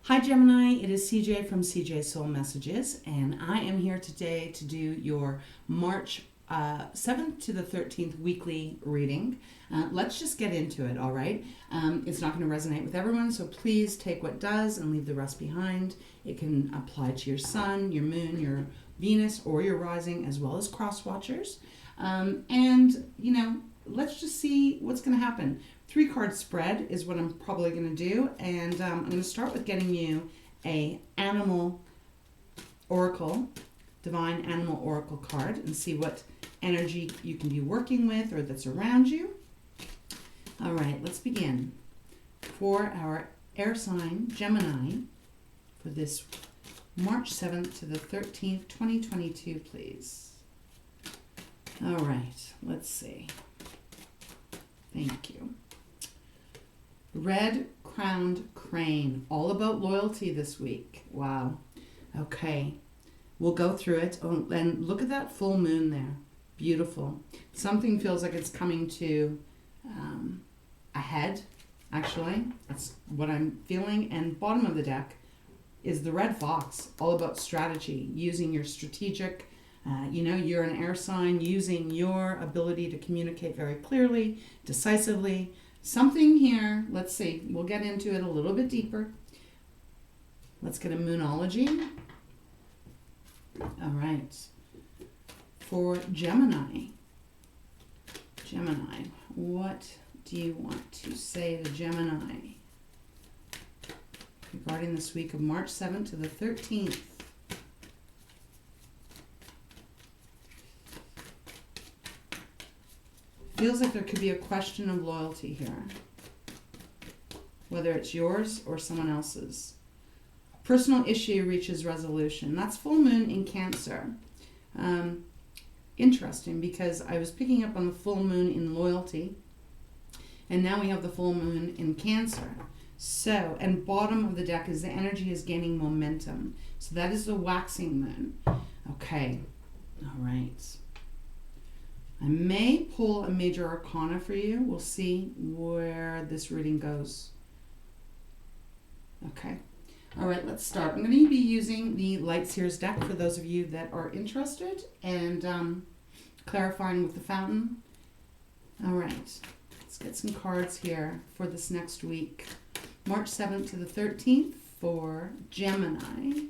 Hi Gemini, it is CJ from CJ Soul Messages, and I am here today to do your March 7th to the 13th weekly reading. Let's just get into it, all right? It's not going to resonate with everyone, so please take what does and leave the rest behind. It can apply to your sun, your moon, your Venus, or your rising, as well as cross watchers. Let's just see what's going to happen. 3-card spread is what I'm probably going to do, and I'm going to start with getting you a animal oracle, divine animal oracle card, and see what energy you can be working with or that's around you. All right, let's begin. For our air sign, Gemini, for this March 7th to the 13th, 2022, please. All right, let's see. Thank you. Red Crowned Crane, all about loyalty this week. Wow. Okay, we'll go through it. Oh, and look at that full moon there. Beautiful. Something feels like it's coming to a head, actually. That's what I'm feeling. And bottom of the deck is the Red Fox, all about strategy, using your strategic, you're an air sign, using your ability to communicate very clearly, decisively. Something here, let's see, we'll get into it a little bit deeper. Let's get a Moonology. All right. For Gemini, what do you want to say to Gemini regarding this week of March 7th to the 13th? Feels like there could be a question of loyalty here, whether it's yours or someone else's. Personal issue reaches resolution. That's full moon in Cancer. Interesting, because I was picking up on the full moon in loyalty, and now we have the full moon in Cancer. So, and bottom of the deck is the energy is gaining momentum. So that is the waxing moon. Okay, all right. I may pull a major arcana for you. We'll see where this reading goes. Okay. All right, let's start. I'm going to be using the Light Seers deck for those of you that are interested, and clarifying with the fountain. All right, let's get some cards here for this next week. March 7th to the 13th for Gemini.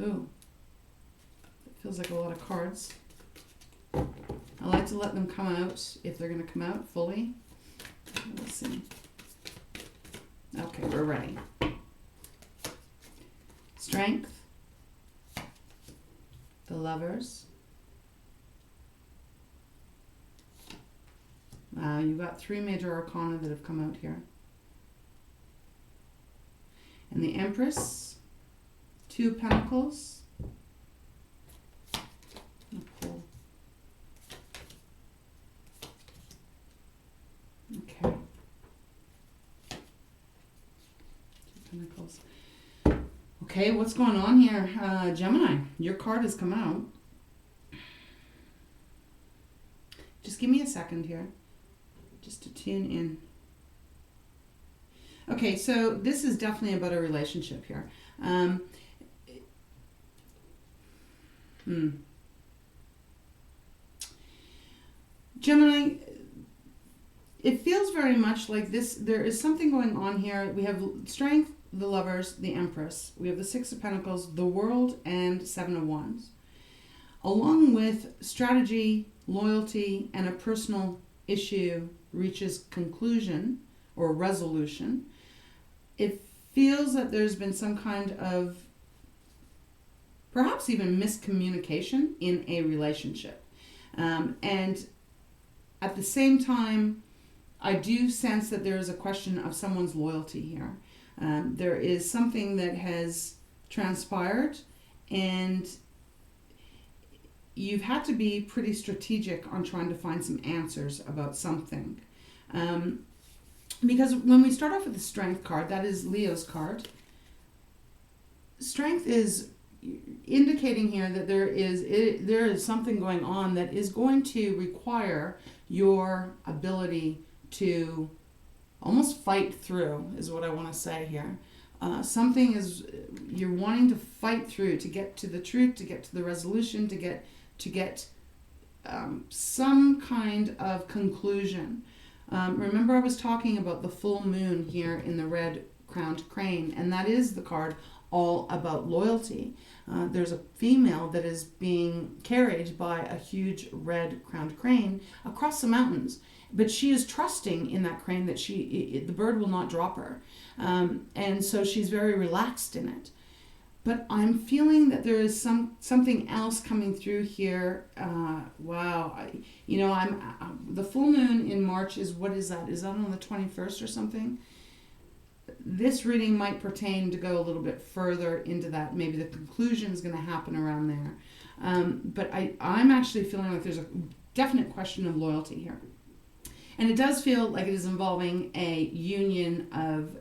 Oh. Feels like a lot of cards. I like to let them come out if they're going to come out fully. Let's see. Okay, we're ready. Strength. The Lovers. You've got 3 major arcana that have come out here. And the Empress. 2 Pentacles. Okay. 2 Pentacles. Okay, what's going on here? Gemini, your card has come out. Just give me a second here, just to tune in. Okay, so this is definitely about a relationship here. Gemini, it feels very much like this. There is something going on here. We have Strength, the Lovers, the Empress. We have the 6 of Pentacles, the World, and 7 of Wands. Along with strategy, loyalty, and a personal issue reaches conclusion or resolution. It feels that there's been some kind of perhaps even miscommunication in a relationship. And at the same time, I do sense that there is a question of someone's loyalty here. There is something that has transpired, and you've had to be pretty strategic on trying to find some answers about something. Because when we start off with the Strength card, that is Leo's card. Strength is indicating here that there is something going on that is going to require your ability to almost fight through is what I want to say here. Something is, you're wanting to fight through to get to the truth, to get to the resolution, to get some kind of conclusion. Remember I was talking about the full moon here in the red crowned crane, and that is the card all about loyalty. There's a female that is being carried by a huge red crowned crane across the mountains, but she is trusting in that crane that the bird will not drop her, and so she's very relaxed in it. But I'm feeling that there is something else coming through here. Wow, the full moon in March is, what is that? Is that on the 21st or something? This reading might pertain to go a little bit further into that. Maybe the conclusion is going to happen around there. But I'm actually feeling like there's a definite question of loyalty here. And it does feel like it is involving a union of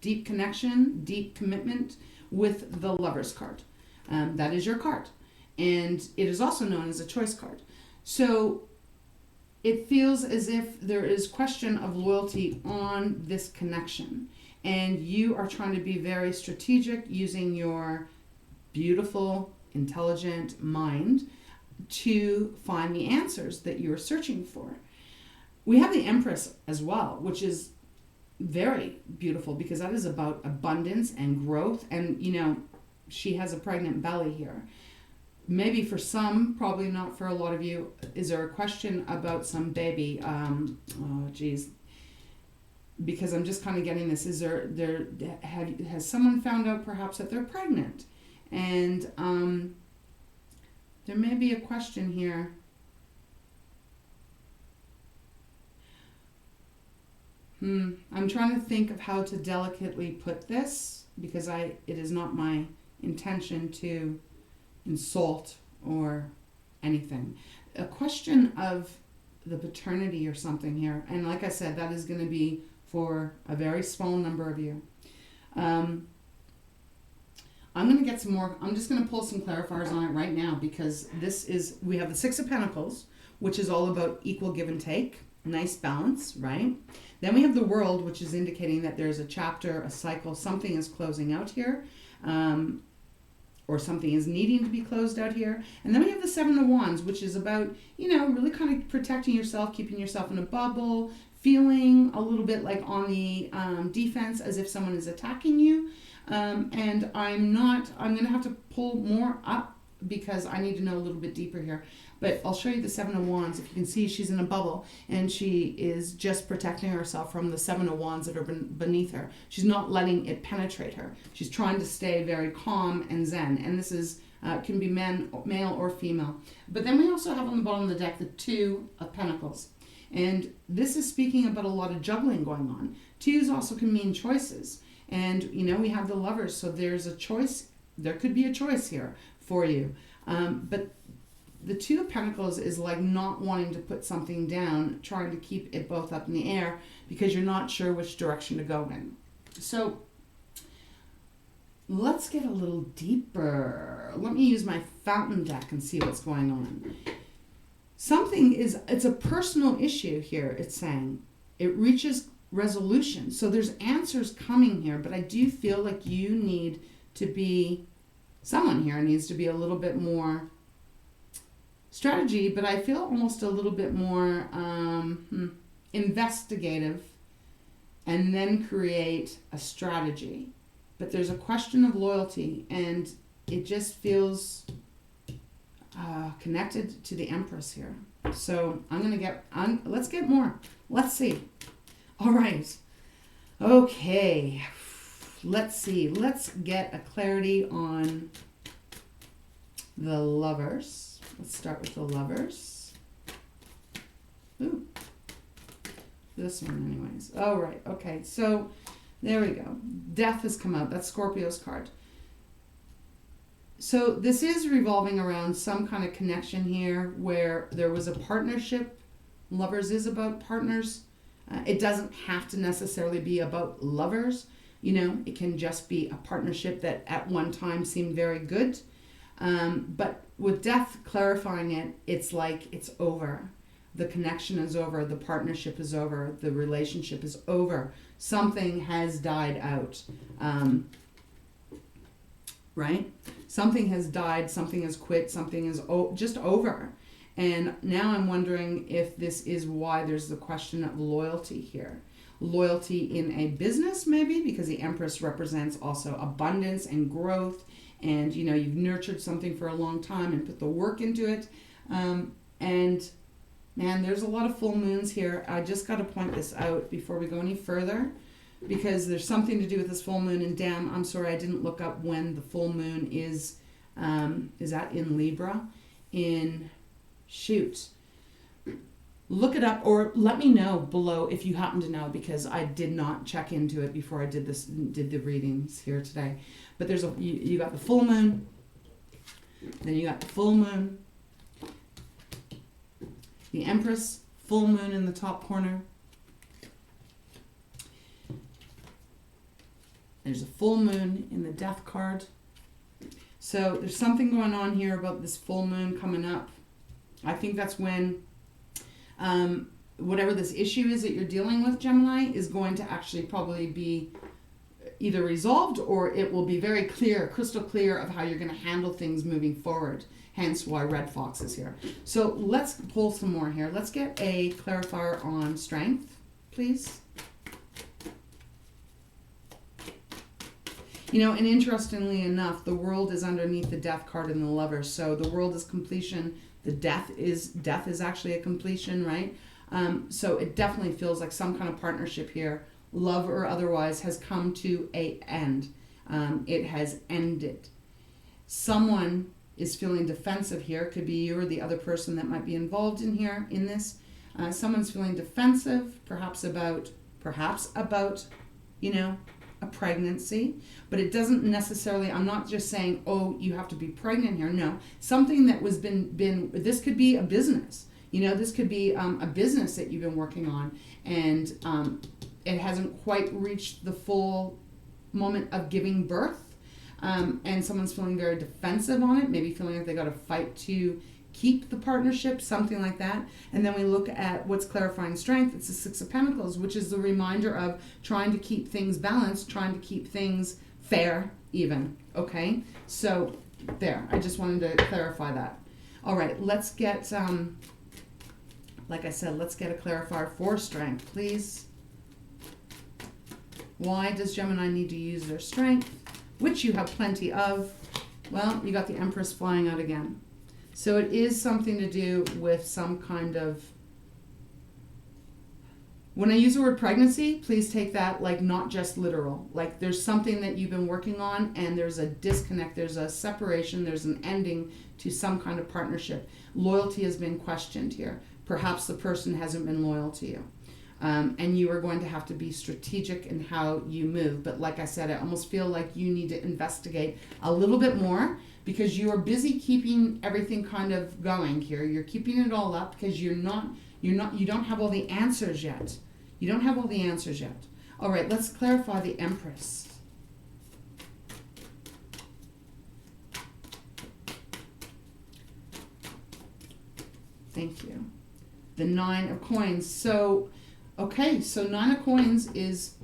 deep connection, deep commitment with the Lover's card. That is your card. And it is also known as a choice card. So it feels as if there is question of loyalty on this connection. And you are trying to be very strategic using your beautiful, intelligent mind to find the answers that you are searching for. We have the Empress as well, which is very beautiful because that is about abundance and growth. And, she has a pregnant belly here. Maybe for some, probably not for a lot of you, is there a question about some baby? Because I'm just kind of getting this. Is has someone found out perhaps that they're pregnant? And there may be a question here. I'm trying to think of how to delicately put this, because it is not my intention to insult or anything. A question of the paternity or something here. And like I said, that is going to be for a very small number of you. I'm going to get some more. I'm just going to pull some clarifiers on it right now, because we have the Six of Pentacles, which is all about equal give and take. Nice balance, right? Then we have the World, which is indicating that there's a chapter, a cycle, something is closing out here, or something is needing to be closed out here. And then we have the Seven of Wands, which is about, really kind of protecting yourself, keeping yourself in a bubble, feeling a little bit like on the defense as if someone is attacking you. And I'm going to have to pull more up because I need to know a little bit deeper here. But I'll show you the Seven of Wands. If you can see, she's in a bubble, and she is just protecting herself from the Seven of Wands that are beneath her. She's not letting it penetrate her. She's trying to stay very calm and zen. And this is can be male or female. But then we also have on the bottom of the deck the Two of Pentacles. And this is speaking about a lot of juggling going on. Twos also can mean choices. And, we have the Lovers. So there's a choice. There could be a choice here for you. But the Two of Pentacles is like not wanting to put something down, trying to keep it both up in the air because you're not sure which direction to go in. So let's get a little deeper. Let me use my fountain deck and see what's going on. It's a personal issue here, it's saying. It reaches resolution. So there's answers coming here, but I do feel like someone here needs to be a little bit more strategy, but I feel almost a little bit more investigative and then create a strategy. But there's a question of loyalty, and it just feels connected to the Empress here. So let's get more. Let's see. All right. Okay. Let's see. Let's get a clarity on the Lovers. Let's start with the Lovers. Ooh. This one anyways. Oh, right. Okay. So there we go. Death has come out. That's Scorpio's card. So this is revolving around some kind of connection here where there was a partnership. Lovers is about partners. It doesn't have to necessarily be about lovers. It can just be a partnership that at one time seemed very good. But with Death clarifying it, it's like it's over. the connection is over, the partnership is over, the relationship is over. Something has died out, right? Something has died, something has quit, something is just over. And now I'm wondering if this is why there's the question of loyalty here. Loyalty in a business, maybe, because the Empress represents also abundance and growth, and you know, you've nurtured something for a long time and put the work into it. And man, there's a lot of full moons here. I just got to point this out before we go any further, because there's something to do with this full moon. And damn, I'm sorry I didn't look up when the full moon is. Is that in Libra? Shoot. Look it up, or let me know below if you happen to know, because I did not check into it before I did the readings here today. But there's you got the full moon, then you got the full moon, the Empress, full moon in the top corner. There's a full moon in the Death card. So there's something going on here about this full moon coming up. I think that's when whatever this issue is that you're dealing with, Gemini, is going to actually probably be either resolved, or it will be very clear, crystal clear, of how you're going to handle things moving forward. Hence why Red Fox is here. So let's pull some more here. Let's get a clarifier on strength, please. You know, and interestingly enough, the World is underneath the Death card and the Lover. So the World is completion. The death is actually a completion, right? So it definitely feels like some kind of partnership here, love or otherwise, has come to an end. It has ended. Someone is feeling defensive here. Could be you or the other person that might be involved in here, in this. Someone's feeling defensive, perhaps about, you know, a pregnancy, but it doesn't necessarily, I'm not just saying, oh, you have to be pregnant here. No, something that was been this could be a business, you know, this could be a business that you've been working on, and it hasn't quite reached the full moment of giving birth, and someone's feeling very defensive on it, maybe feeling like they got to fight to keep the partnership, something like that. And then we look at what's clarifying strength. It's the Six of Pentacles, which is the reminder of trying to keep things balanced, trying to keep things fair, even. Okay? So there, I just wanted to clarify that. All right, let's get, like I said, let's get a clarifier for strength, please. Why does Gemini need to use their strength, which you have plenty of? Well, you got the Empress flying out again. So it is something to do with some kind of, when I use the word pregnancy, please take that like not just literal. Like there's something that you've been working on and there's a disconnect, there's a separation, there's an ending to some kind of partnership. Loyalty has been questioned here. Perhaps the person hasn't been loyal to you. And you are going to have to be strategic in how you move. But like I said, I almost feel like you need to investigate a little bit more, because you are busy keeping everything kind of going here. You're keeping it all up because you don't have all the answers yet. You don't have all the answers yet. All right, let's clarify the Empress. Thank you. The Nine of Coins. So, okay, so Nine of Coins is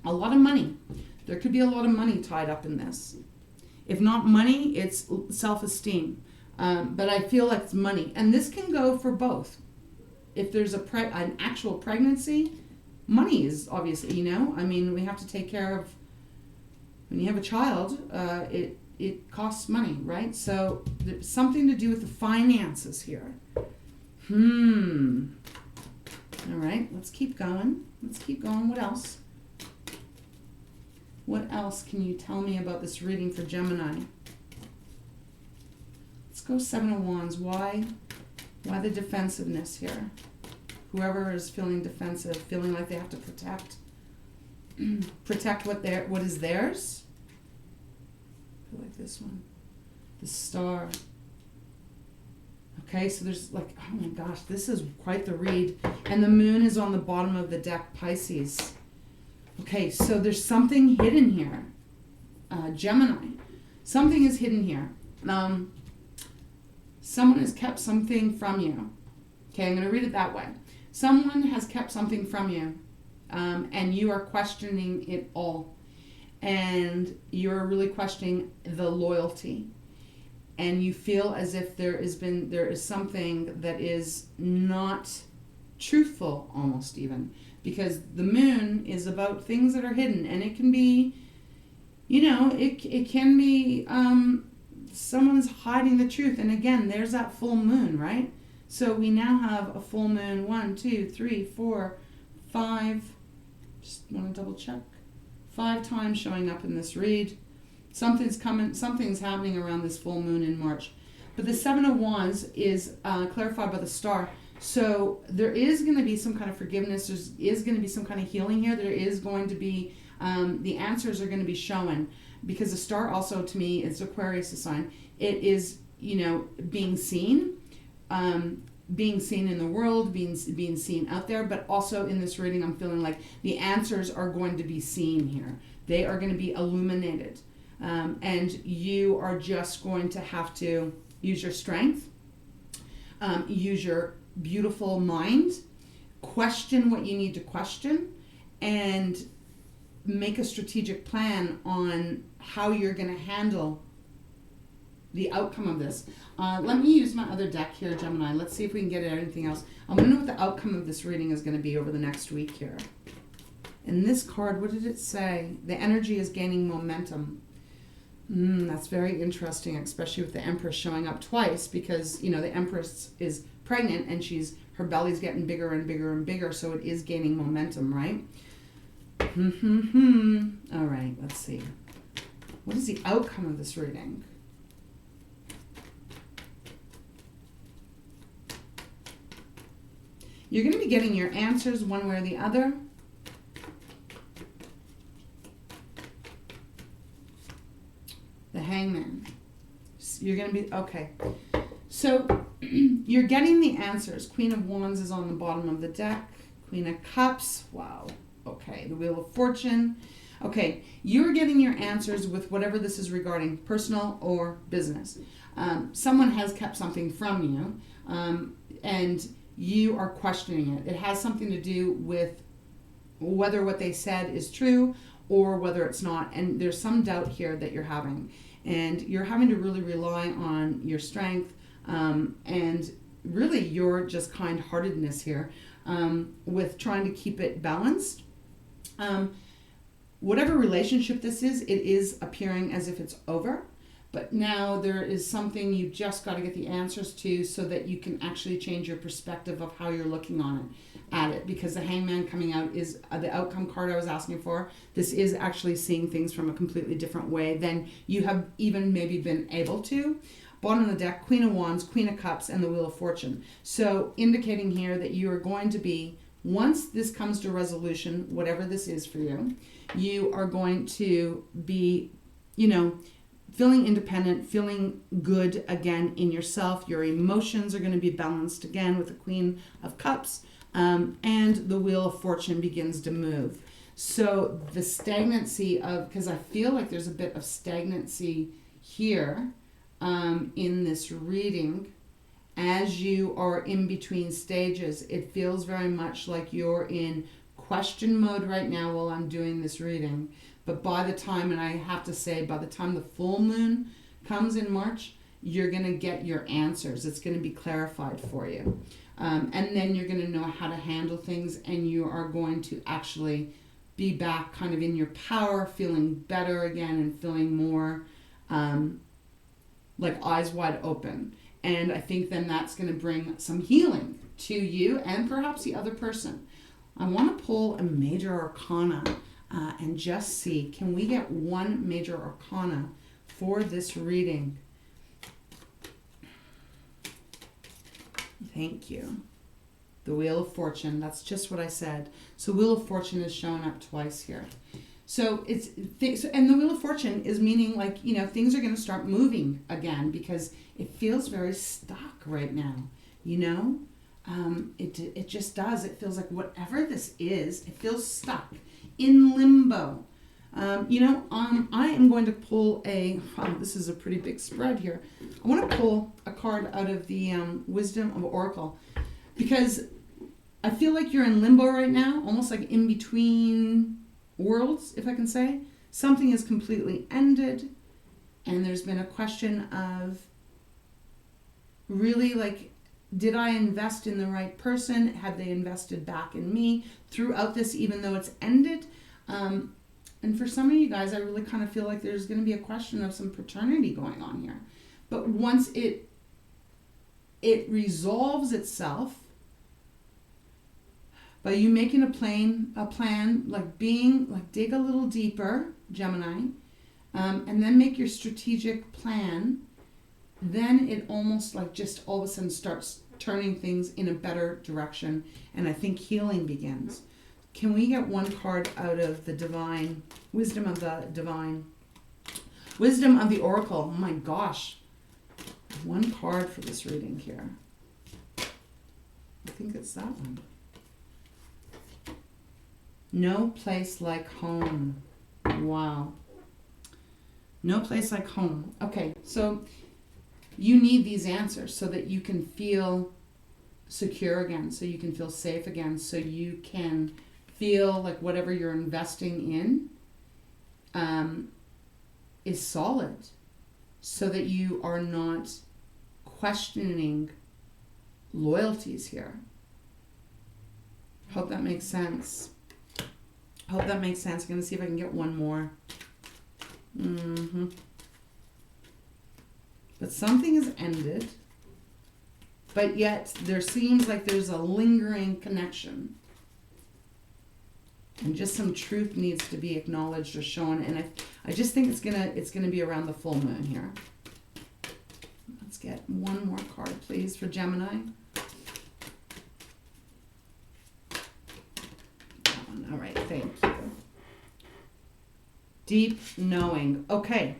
a lot of money. There could be a lot of money tied up in this. If not money, it's self-esteem. But I feel like it's money. And this can go for both. If there's an actual pregnancy, money is obviously, you know. I mean, we have to take care of, when you have a child, it costs money, right? So there's something to do with the finances here. All right, let's keep going. What else? What else can you tell me about this reading for Gemini? Let's go Seven of Wands. Why the defensiveness here? Whoever is feeling defensive, feeling like they have to protect what is theirs. I feel like this one. The Star. Okay, so there's like, oh my gosh, this is quite the read. And the Moon is on the bottom of the deck, Pisces. Okay, so there's something hidden here. Gemini. Something is hidden here. Someone has kept something from you. Okay, I'm going to read it that way. Someone has kept something from you, and you are questioning it all. And you're really questioning the loyalty. And you feel as if there is something that is not truthful, almost even. Because the moon is about things that are hidden. And it can be, it can be someone's hiding the truth. And again, there's that full moon, right? So we now have a full moon, 1, 2, 3, 4, 5, just want to double check, 5 times showing up in this read. Something's happening around this full moon in March. But the 7 of Wands is clarified by the star. So there is going to be some kind of forgiveness. There is going to be some kind of healing here. There is going to be, the answers are going to be shown. Because the star also, to me, is Aquarius' sign. It is, being seen. Being seen in the world, being seen out there, but also in this reading, I'm feeling like the answers are going to be seen here. They are going to be illuminated. And you are just going to have to use your strength, use your beautiful mind, question what you need to question, and make a strategic plan on how you're going to handle the outcome of this. Let me use my other deck here, Gemini. Let's see if we can get at anything else. I want to know what the outcome of this reading is going to be over the next week here. In this card, what did it say? The energy is gaining momentum. That's very interesting, especially with the Empress showing up twice, because, the Empress is pregnant and her belly's getting bigger and bigger and bigger, so it is gaining momentum, right? All right, let's see. What is the outcome of this reading? You're going to be getting your answers one way or the other. The Hangman. You're going to be, okay. So you're getting the answers. Queen of Wands is on the bottom of the deck. Queen of Cups. Wow. Okay. The Wheel of Fortune. Okay. You're getting your answers with whatever this is regarding, personal or business. Someone has kept something from you. And you are questioning it. It has something to do with whether what they said is true or whether it's not. And there's some doubt here that you're having. And you're having to really rely on your strength and really your just kind-heartedness here with trying to keep it balanced. Whatever relationship this is, it is appearing as if it's over. But now there is something you just got to get the answers to so that you can actually change your perspective of how you're looking at it. Because the Hangman coming out is the outcome card I was asking for. This is actually seeing things from a completely different way than you have even maybe been able to. Bottom of the deck, Queen of Wands, Queen of Cups, and the Wheel of Fortune. So indicating here that you are going to be, once this comes to resolution, whatever this is for you, you are going to be, feeling independent, feeling good again in yourself. Your emotions are going to be balanced again with the Queen of Cups, and the Wheel of Fortune begins to move. So the stagnancy of, because I feel like there's a bit of stagnancy here in this reading, as you are in between stages, it feels very much like you're in question mode right now while I'm doing this reading. But by the time, and I have to say, by the time the full moon comes in March, you're going to get your answers. It's going to be clarified for you. And then you're going to know how to handle things, and you are going to actually be back kind of in your power, feeling better again and feeling more like eyes wide open. And I think then that's going to bring some healing to you and perhaps the other person. I want to pull a major arcana and just see, can we get one major arcana for this reading? Thank you. The Wheel of Fortune, that's just what I said. So Wheel of Fortune is showing up twice here. So and the Wheel of Fortune is meaning like, things are going to start moving again because it feels very stuck right now, It just does. It feels like whatever this is, it feels stuck in limbo. I am going to pull this is a pretty big spread here. I want to pull a card out of the Wisdom of Oracle. because I feel like you're in limbo right now, almost like in between worlds, if I can say. Something is completely ended, and there's been a question of really like, did I invest in the right person? Have they invested back in me throughout this, even though it's ended? And for some of you guys, I really kind of feel like there's going to be a question of some paternity going on here. But once it resolves itself by you making a plan, like dig a little deeper, Gemini, and then make your strategic plan, then it almost like just all of a sudden starts turning things in a better direction, and I think healing begins. Can we get one card out of the divine, wisdom of the divine, wisdom of the oracle? Oh my gosh. One card for this reading here. I think it's that one. No place like home. Wow. No place like home. Okay, so you need these answers so that you can feel secure again, so you can feel safe again, so you can feel like whatever you're investing in is solid, so that you are not questioning loyalties here. Hope that makes sense. Hope that makes sense. I'm going to see if I can get one more. But something has ended, but yet there seems like there's a lingering connection. And just some truth needs to be acknowledged or shown. And I just think it's gonna be around the full moon here. Let's get one more card, please, for Gemini. That one. All right, thank you. Deep knowing. Okay,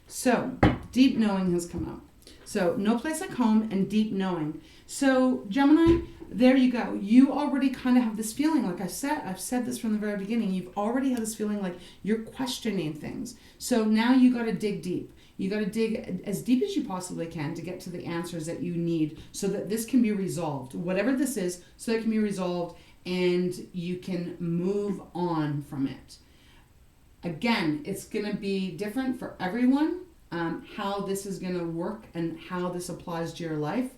so deep knowing has come out. So no place like home and deep knowing. So Gemini, there you go. You already kind of have this feeling, like I've said this from the very beginning, you've already had this feeling like you're questioning things. So now you got to dig deep. You got to dig as deep as you possibly can to get to the answers that you need so that this can be resolved. Whatever this is, so it can be resolved and you can move on from it. Again, it's going to be different for everyone, how this is going to work and how this applies to your life.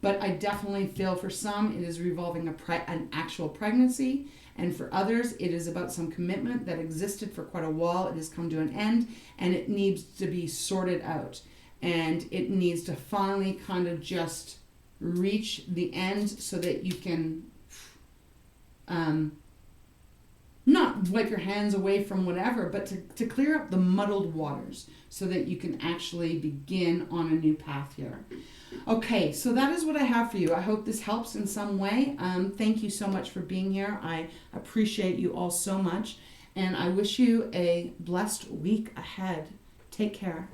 But I definitely feel for some it is revolving an actual pregnancy, and for others it is about some commitment that existed for quite a while. It has come to an end and it needs to be sorted out, and it needs to finally kind of just reach the end so that you can not wipe your hands away from whatever, but to clear up the muddled waters so that you can actually begin on a new path here. Okay, so that is what I have for you. I hope this helps in some way. Thank you so much for being here. I appreciate you all so much, and I wish you a blessed week ahead. Take care.